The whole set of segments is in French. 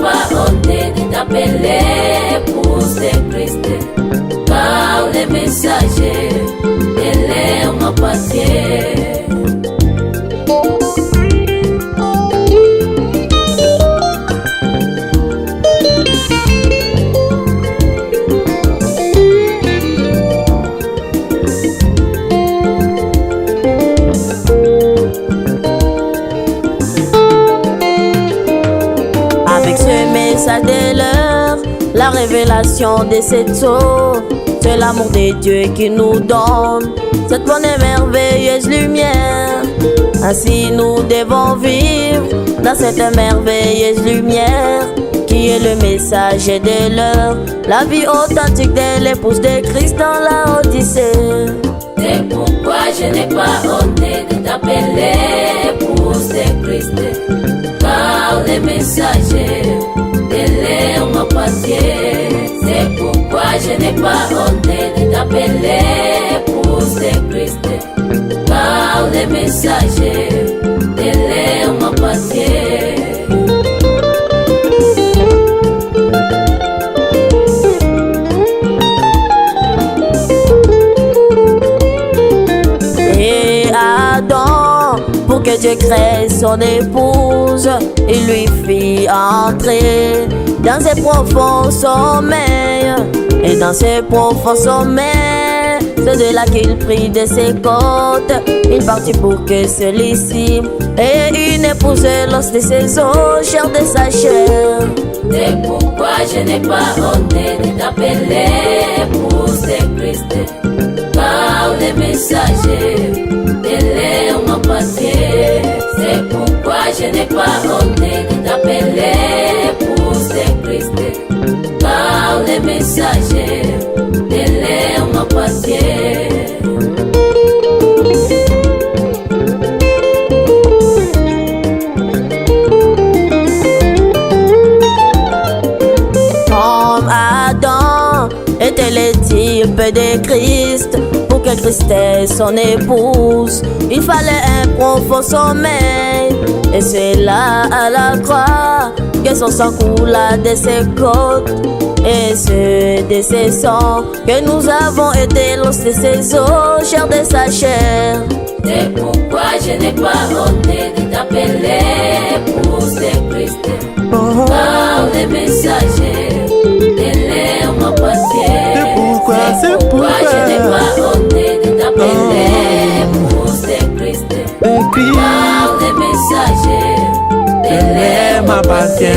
pas honte de t'appeler épouse de Christ, car les messagers de l'air m'appartiennent. Avec ce message de l'heure, la révélation de cette eau, c'est l'amour de Dieu qui nous donne cette bonne et merveilleuse lumière. Ainsi nous devons vivre dans cette merveilleuse lumière qui est le message de l'heure, la vie authentique de l'épouse de Christ dans la Odyssée. C'est pourquoi je n'ai pas honte de t'appeler épouse de Christ, car les messagers de l'air m'appartiennent. C'est pourquoi je n'ai pas honte de t'appeler épouse de Christ, car les messagers de l'air m'appartiennent. Et Adam, pour que Dieu crée son épouse, il lui fit entrer dans ses profonds sommeils. Et dans ses profonds sommeils, c'est de là qu'il prit de ses côtes une partie pour que celui-ci ait une épouse, l'os de ses os, chair de sa chair. C'est pourquoi je n'ai pas honte de t'appeler épouse de Christ, car les messagers de l'air m'appartiennent. C'est pourquoi je n'ai pas honte de t'appeler épouse de Christ, car les messagers de l'air m'appartiennent. Comme Adam était le type de Christ, pour que Christ ait son épouse, il fallait un profond sommeil. Et c'est là à la croix que son sang coula de ses côtes. Et c'est de ses sangs que nous avons été l'os de ses os, chair de sa chair. C'est pourquoi je n'ai pas honte de t'appeler épouse de Christ, car les messagers de l'air m'appartiennent. C'est pourquoi je n'ai pas honte de t'appeler épouse de Christ, car les messagers de l'air m'appartiennent.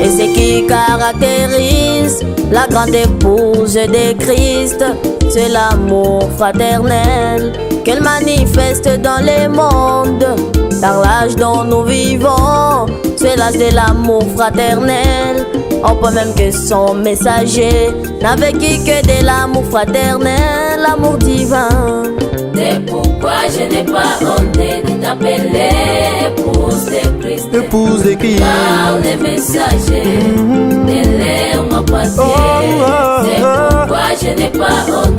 Et ce qui caractérise la grande épouse de Christ, c'est l'amour fraternel qu'elle manifeste dans le monde. Dans l'âge dont nous vivons, c'est l'âge de l'amour fraternel. On peut même que son messager n'a vécu que de l'amour fraternel, l'amour divin. C'est pourquoi je n'ai pas honte de t'appeler épouse de Christ, épouse de Christ, car les messagers de l'air m'appartiennent. C'est pourquoi je n'ai pas honte